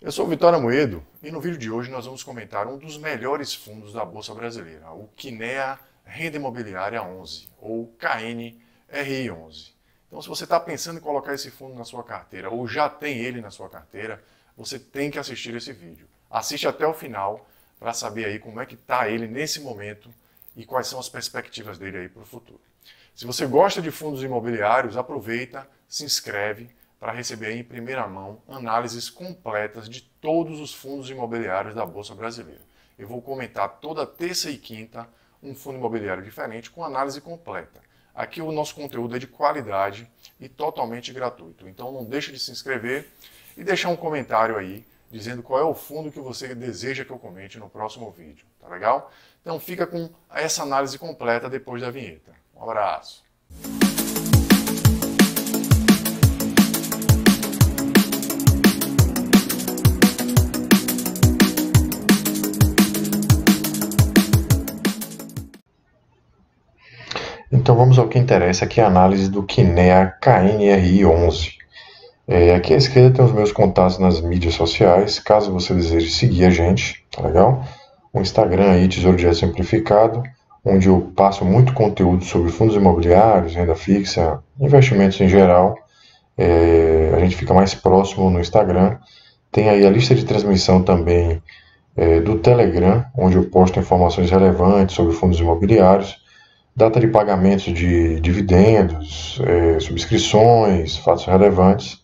Eu sou Vitória Moedo e no vídeo de hoje nós vamos comentar um dos melhores fundos da Bolsa Brasileira, o Kinea Renda Imobiliária 11, ou KNRI 11. Então, se você está pensando em colocar esse fundo na sua carteira ou já tem ele na sua carteira, você tem que assistir esse vídeo. Assiste até o final para saber aí como é que está ele nesse momento e quais são as perspectivas dele aí para o futuro. Se você gosta de fundos imobiliários, aproveita, se inscreve para receber aí em primeira mão análises completas de todos os fundos imobiliários da Bolsa Brasileira. Eu vou comentar toda terça e quinta um fundo imobiliário diferente com análise completa. Aqui o nosso conteúdo é de qualidade e totalmente gratuito. Então não deixe de se inscrever e deixar um comentário aí dizendo qual é o fundo que você deseja que eu comente no próximo vídeo. Tá legal? Então fica com essa análise completa depois da vinheta. Um abraço! Então vamos ao que interessa, que é a análise do Kinea KNRI 11. Aqui à esquerda tem os meus contatos nas mídias sociais, caso você deseje seguir a gente, tá legal? O Instagram aí, Tesouro Direto Simplificado, onde eu passo muito conteúdo sobre fundos imobiliários, renda fixa, investimentos em geral. A gente fica mais próximo no Instagram. Tem aí a lista de transmissão também do Telegram, onde eu posto informações relevantes sobre fundos imobiliários, data de pagamentos de dividendos, subscrições, fatos relevantes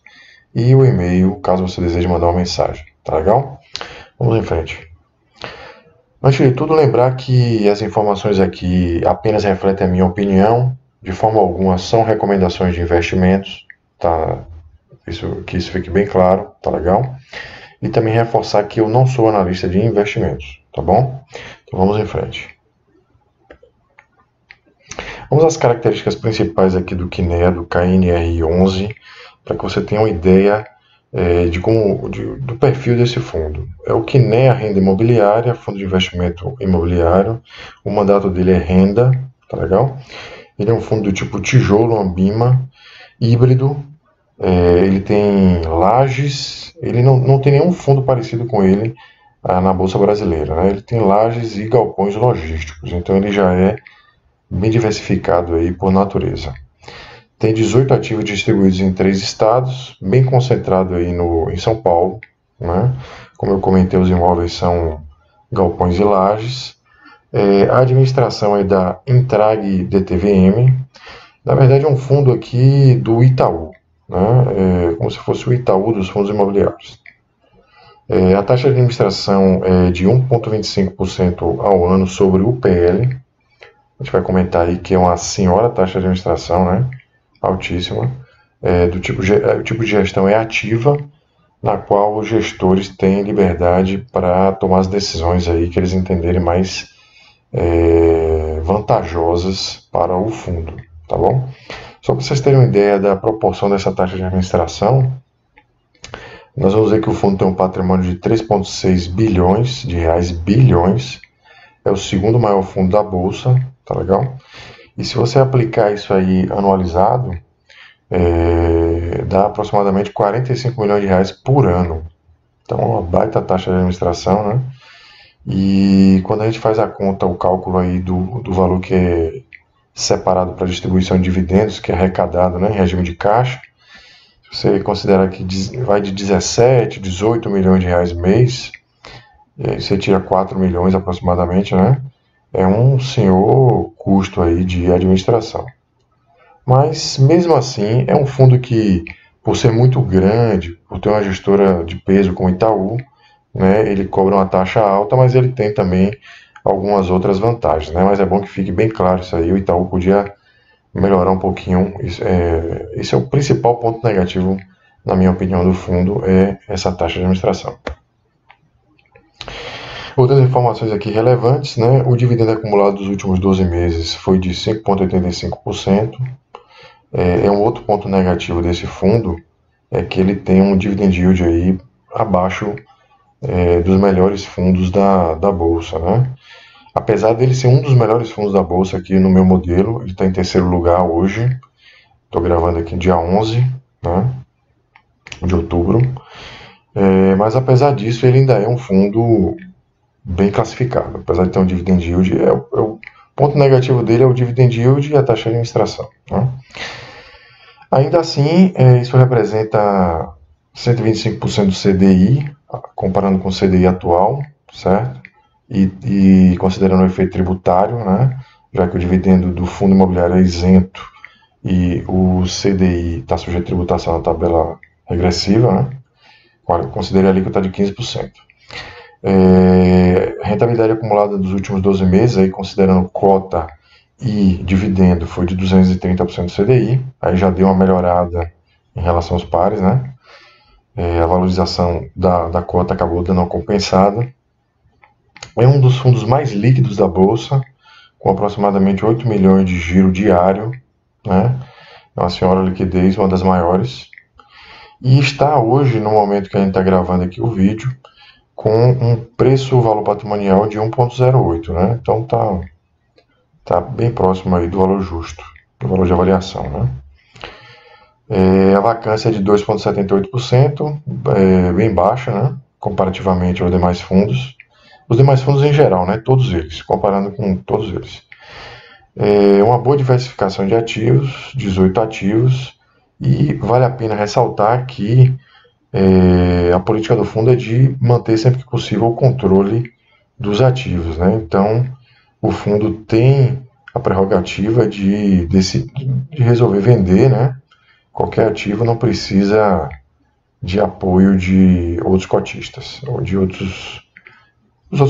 e o e-mail, caso você deseje mandar uma mensagem, tá legal? Vamos em frente. Antes de tudo, lembrar que as informações aqui apenas refletem a minha opinião, de forma alguma são recomendações de investimentos, tá? Que isso fique bem claro, tá legal? E também reforçar que eu não sou analista de investimentos, tá bom? Então vamos em frente. Vamos às características principais aqui do Kinea, do KNRI 11, para que você tenha uma ideia do perfil desse fundo. É o Kinea Renda Imobiliária, fundo de investimento imobiliário. O mandato dele é renda, tá legal? Ele é um fundo do tipo tijolo, Ambima, híbrido. Ele tem lajes, ele não tem nenhum fundo parecido com ele na Bolsa Brasileira, né? Ele tem lajes e galpões logísticos, então ele já é bem diversificado aí por natureza. Tem 18 ativos distribuídos em 3 estados, bem concentrado aí em São Paulo, né? Como eu comentei, os imóveis são galpões e lajes. A administração é da Intrag DTVM. Na verdade é um fundo aqui do Itaú, né? Como se fosse o Itaú dos fundos imobiliários. A taxa de administração é de 1,25% ao ano sobre o PL. A gente vai comentar aí que é uma senhora taxa de administração, né? Altíssima. O tipo de gestão é ativa, na qual os gestores têm liberdade para tomar as decisões aí que eles entenderem mais vantajosas para o fundo, tá bom? Só para vocês terem uma ideia da proporção dessa taxa de administração, nós vamos ver que o fundo tem um patrimônio de 3,6 bilhões de reais, bilhões. É o segundo maior fundo da Bolsa, tá legal? E se você aplicar isso aí anualizado, dá aproximadamente 45 milhões de reais por ano. Então, é uma baita taxa de administração, né? E quando a gente faz a conta, o cálculo aí do valor que é separado para distribuição de dividendos, que é arrecadado, né, em regime de caixa, se você considerar que vai de 17, 18 milhões de reais mês, e aí você tira 4 milhões aproximadamente, né? É um senhor custo aí de administração. Mas, mesmo assim, é um fundo que, por ser muito grande, por ter uma gestora de peso como Itaú, né, ele cobra uma taxa alta, mas ele tem também algumas outras vantagens, né? Mas é bom que fique bem claro isso aí, o Itaú podia melhorar um pouquinho. Esse é o principal ponto negativo, na minha opinião, do fundo, é essa taxa de administração. Outras informações aqui relevantes, né? O dividendo acumulado dos últimos 12 meses foi de 5,85%. Um outro ponto negativo desse fundo é que ele tem um dividend yield aí abaixo dos melhores fundos da Bolsa, né? Apesar dele ser um dos melhores fundos da Bolsa aqui no meu modelo, ele está em terceiro lugar hoje. Estou gravando aqui dia 11, né, de outubro. Mas apesar disso, ele ainda é um fundo bem classificado. Apesar de ter um dividend yield, o ponto negativo dele é o dividend yield e a taxa de administração. Né? Ainda assim, isso representa 125% do CDI, comparando com o CDI atual, certo? E considerando o efeito tributário, né? Já que o dividendo do fundo imobiliário é isento e o CDI está sujeito a tributação na tabela regressiva, né? Considere a alíquota de 15%. Rentabilidade acumulada dos últimos 12 meses, aí considerando cota e dividendo, foi de 230% do CDI, aí já deu uma melhorada em relação aos pares, né? A valorização da cota acabou dando uma compensada. É um dos fundos mais líquidos da Bolsa, com aproximadamente 8 milhões de giro diário, né? É uma senhora liquidez, uma das maiores. E está hoje, no momento que a gente está gravando aqui o vídeo, com um preço-valor patrimonial de 1,08, né? Então tá bem próximo aí do valor justo, do valor de avaliação, né? A vacância é de 2,78%, bem baixa, né? Comparativamente aos demais fundos. Os demais fundos em geral, né? Todos eles, comparando com todos eles. Uma boa diversificação de ativos, 18 ativos, e vale a pena ressaltar que a política do fundo é de manter sempre que possível o controle dos ativos, né? Então, o fundo tem a prerrogativa de resolver vender, né? Qualquer ativo, não precisa de apoio de outros cotistas ou de outros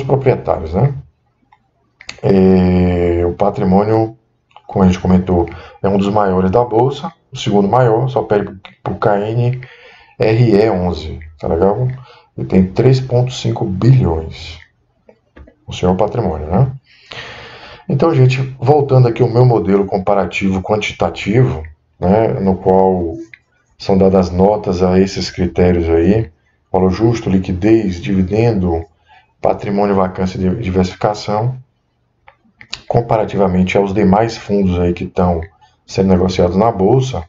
proprietários, né? O patrimônio, como a gente comentou, é um dos maiores da Bolsa, o segundo maior, só perde para o KNRE11, tá legal? Ele tem 3,5 bilhões, o seu patrimônio, né? Então, gente, voltando aqui ao meu modelo comparativo quantitativo, né, no qual são dadas notas a esses critérios aí, valor justo, liquidez, dividendo, patrimônio, vacância e diversificação, comparativamente aos demais fundos aí que estão sendo negociados na Bolsa,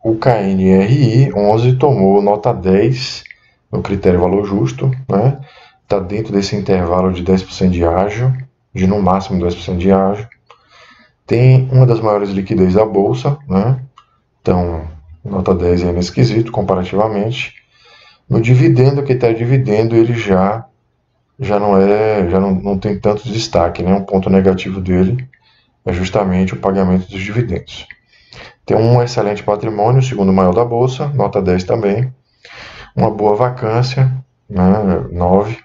o KNRI 11 tomou nota 10 no critério valor justo, né? Está dentro desse intervalo de 10% de ágio, de no máximo 10% de ágio. Tem uma das maiores liquidez da Bolsa, né? Então, nota 10 é nesse quesito, comparativamente. No dividendo, que está dividendo, ele já não tem tanto destaque, né? Um ponto negativo dele é justamente o pagamento dos dividendos. Tem um excelente patrimônio, o segundo maior da Bolsa, nota 10 também. Uma boa vacância, né? 9.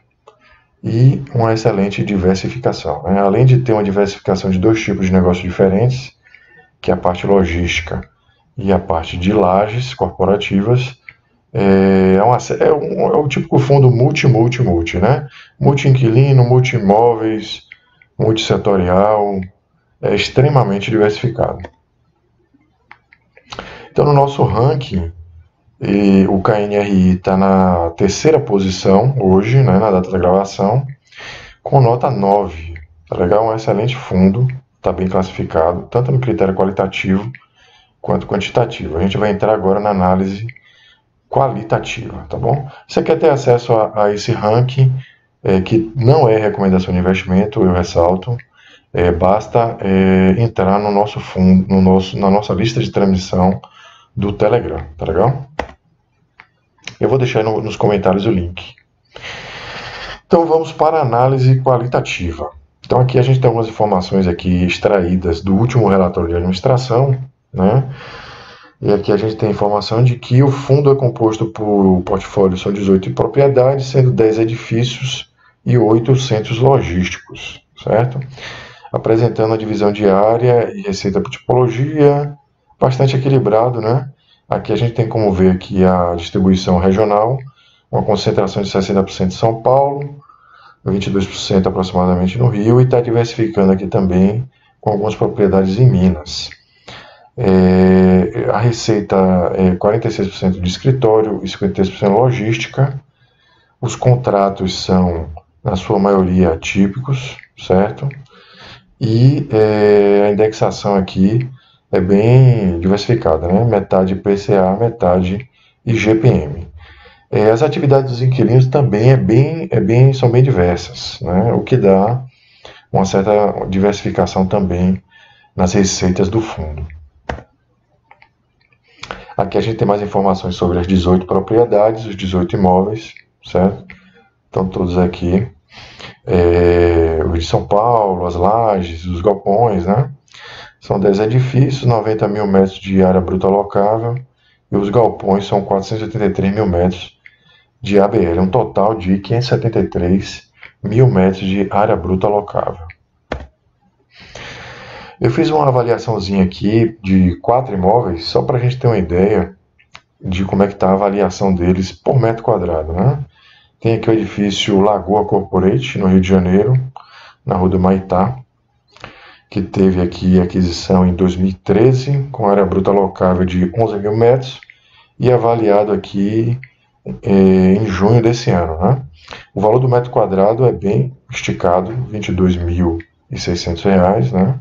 E uma excelente diversificação, né? Além de ter uma diversificação de dois tipos de negócios diferentes, que é a parte logística e a parte de lajes corporativas, é o típico fundo multi, né? Multi-inquilino, multi-imóveis, multissetorial, é extremamente diversificado. Então, no nosso ranking, o KNRI está na terceira posição hoje, né, na data da gravação, com nota 9. Tá legal? Um excelente fundo, está bem classificado, tanto no critério qualitativo quanto quantitativo. A gente vai entrar agora na análise qualitativa, tá bom? Você quer ter acesso a esse ranking, que não é recomendação de investimento, eu ressalto, basta entrar no nosso fundo, na nossa lista de transmissão do Telegram, tá legal? Eu vou deixar nos comentários o link. Então vamos para a análise qualitativa. Então aqui a gente tem algumas informações aqui extraídas do último relatório de administração, né? E aqui a gente tem a informação de que o fundo é composto por portfólio, são 18 propriedades, sendo 10 edifícios e 8 centros logísticos, certo? Apresentando a divisão de área e receita por tipologia, bastante equilibrado, né? Aqui a gente tem como ver aqui a distribuição regional, uma concentração de 60% em São Paulo, 22% aproximadamente no Rio, e está diversificando aqui também com algumas propriedades em Minas. A receita é 46% de escritório e 53% logística. Os contratos são, na sua maioria, atípicos, certo? E a indexação aqui é bem diversificada, né? Metade IPCA, metade IGPM. As atividades dos inquilinos também são bem diversas, né? O que dá uma certa diversificação também nas receitas do fundo. Aqui a gente tem mais informações sobre as 18 propriedades, os 18 imóveis, certo? Estão todos aqui. O de São Paulo, as lajes, os galpões, né? São 10 edifícios, 90 mil metros de área bruta alocável, e os galpões são 483 mil metros de ABL, um total de 573 mil metros de área bruta alocável. Eu fiz uma avaliaçãozinha aqui de 4 imóveis, só para a gente ter uma ideia de como é que está a avaliação deles por metro quadrado, né? Tem aqui o edifício Lagoa Corporate, no Rio de Janeiro, na Rua do Maitá, que teve aqui aquisição em 2013, com área bruta alocável de 11 mil metros, e avaliado aqui em junho desse ano, né? O valor do metro quadrado é bem esticado, R$ 22.600, né?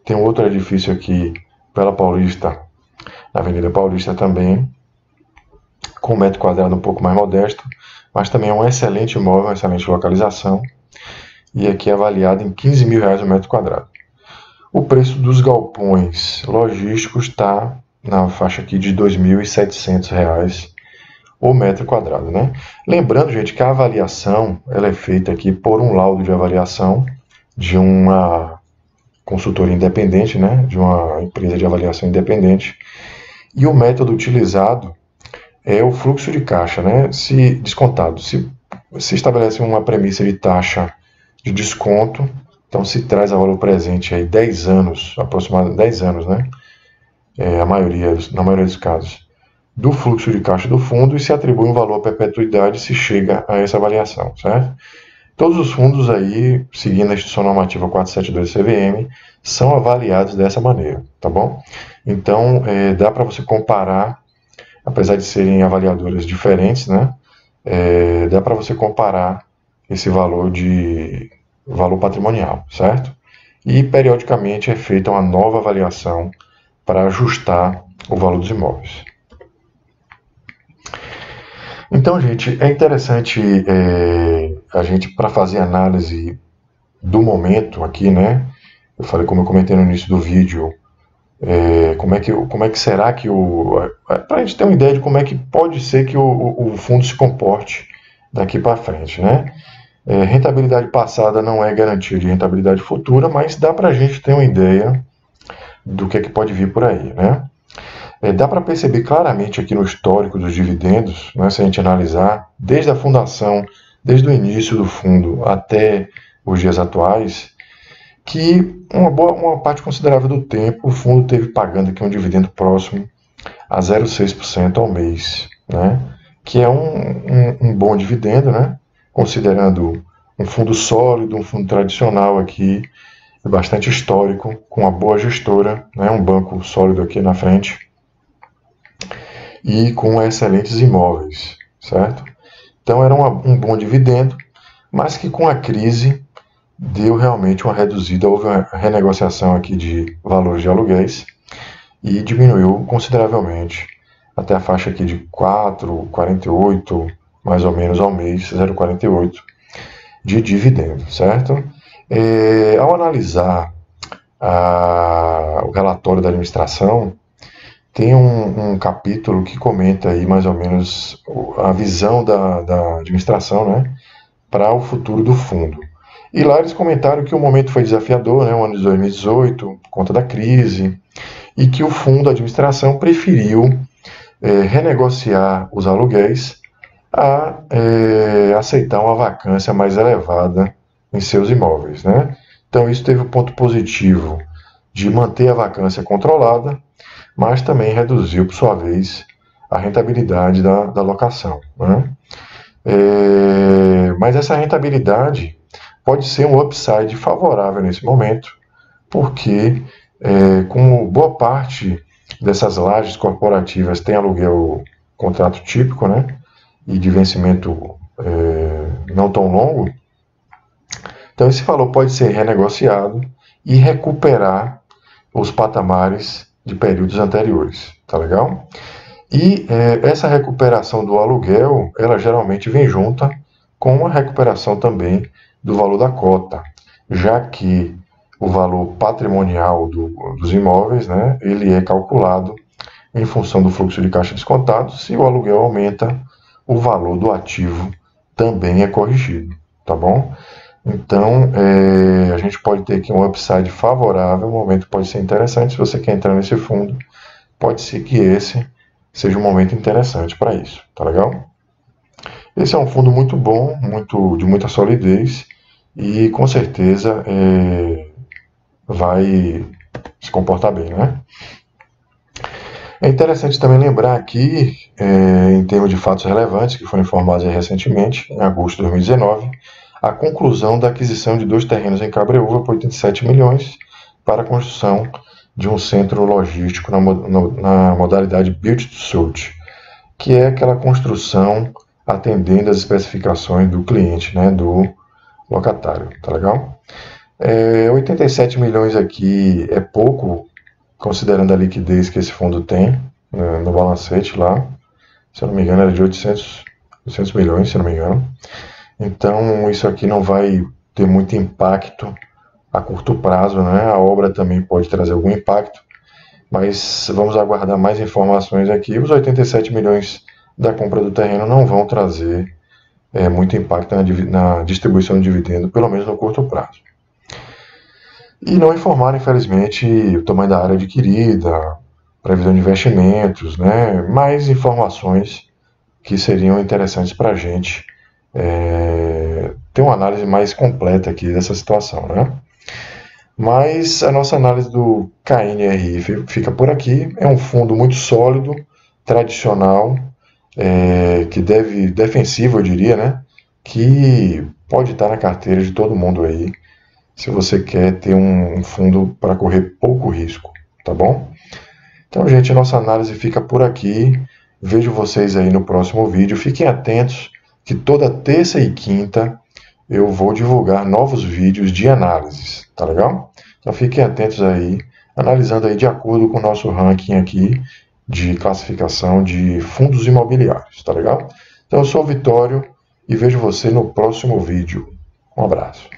Tem um outro edifício aqui, Bela Paulista, na Avenida Paulista também, com metro quadrado um pouco mais modesto, mas também é um excelente imóvel, uma excelente localização, e aqui é avaliado em R$ 15 mil o metro quadrado. O preço dos galpões logísticos está na faixa aqui de R$ 2.700 o metro quadrado, né? Lembrando, gente, que a avaliação ela é feita aqui por um laudo de avaliação de uma consultoria independente, né? De uma empresa de avaliação independente. E o método utilizado é o fluxo de caixa, né? Se descontado, se estabelece uma premissa de taxa de desconto, então se traz a valor presente aí 10 anos, aproximadamente 10 anos, né? Na maioria dos casos, do fluxo de caixa do fundo, e se atribui um valor à perpetuidade se chega a essa avaliação, certo? Todos os fundos aí, seguindo a Instituição Normativa 472 CVM, são avaliados dessa maneira, tá bom? Então, dá para você comparar, apesar de serem avaliadoras diferentes, né? Dá para você comparar esse valor patrimonial, certo? E, periodicamente, é feita uma nova avaliação para ajustar o valor dos imóveis. Então, gente, é interessante a gente, para fazer análise do momento aqui, né? Eu falei, como eu comentei no início do vídeo, como é que será que para a gente ter uma ideia de como é que pode ser que o fundo se comporte daqui para frente, né? Rentabilidade passada não é garantia de rentabilidade futura, mas dá para a gente ter uma ideia do que é que pode vir por aí, né? Dá para perceber claramente aqui no histórico dos dividendos, né, se a gente analisar, desde a fundação, desde o início do fundo até os dias atuais, que uma parte considerável do tempo o fundo teve pagando aqui um dividendo próximo a 0,6% ao mês, né, que é um bom dividendo, né, considerando um fundo sólido, um fundo tradicional aqui, bastante histórico, com uma boa gestora, né, um banco sólido aqui na frente, e com excelentes imóveis, certo? Então era um bom dividendo, mas que com a crise deu realmente uma reduzida, houve uma renegociação aqui de valores de aluguéis e diminuiu consideravelmente até a faixa aqui de 4,48 mais ou menos ao mês, 0,48 de dividendo, certo? Ao analisar o relatório da administração, tem um capítulo que comenta aí mais ou menos a visão da administração, né, para o futuro do fundo. E lá eles comentaram que o momento foi desafiador, né, o ano de 2018, por conta da crise, e que o fundo, a administração, preferiu renegociar os aluguéis a aceitar uma vacância mais elevada em seus imóveis, né? Então isso teve um ponto positivo de manter a vacância controlada, mas também reduziu, por sua vez, a rentabilidade da locação, né? Mas essa rentabilidade pode ser um upside favorável nesse momento, porque como boa parte dessas lajes corporativas tem aluguel contrato típico, né, e de vencimento não tão longo, então esse valor pode ser renegociado e recuperar os patamares de períodos anteriores, tá legal? E essa recuperação do aluguel, ela geralmente vem junta com uma recuperação também do valor da cota, já que o valor patrimonial dos imóveis, né, ele é calculado em função do fluxo de caixa descontado. Se o aluguel aumenta, o valor do ativo também é corrigido, tá bom? Então, a gente pode ter aqui um upside favorável, o momento pode ser interessante. Se você quer entrar nesse fundo, pode ser que esse seja um momento interessante para isso, tá legal? Esse é um fundo muito bom, de muita solidez e com certeza vai se comportar bem, né? É interessante também lembrar aqui, em termos de fatos relevantes que foram informados recentemente, em agosto de 2019, a conclusão da aquisição de 2 terrenos em Cabreúva por 87 milhões para a construção de um centro logístico na modalidade Build to Suit, que é aquela construção atendendo às especificações do cliente, né, do locatário, tá legal? 87 milhões aqui é pouco, considerando a liquidez que esse fundo tem no balancete lá. Se eu não me engano, era de 800 milhões, se eu não me engano. Então, isso aqui não vai ter muito impacto a curto prazo, né? A obra também pode trazer algum impacto, mas vamos aguardar mais informações aqui. Os 87 milhões da compra do terreno não vão trazer muito impacto na distribuição de dividendo, pelo menos no curto prazo. E não informaram, infelizmente, o tamanho da área adquirida, previsão de investimentos, né? Mais informações que seriam interessantes para a gente ter uma análise mais completa aqui dessa situação, né? Mas a nossa análise do KNRI fica por aqui. É um fundo muito sólido, tradicional, defensivo, eu diria, né? Que pode estar na carteira de todo mundo aí, se você quer ter um fundo para correr pouco risco, tá bom? Então, gente, a nossa análise fica por aqui. Vejo vocês aí no próximo vídeo. Fiquem atentos que toda terça e quinta eu vou divulgar novos vídeos de análises, tá legal? Então fiquem atentos aí, analisando aí de acordo com o nosso ranking aqui de classificação de fundos imobiliários, tá legal? Então eu sou o Vitório e vejo você no próximo vídeo. Um abraço.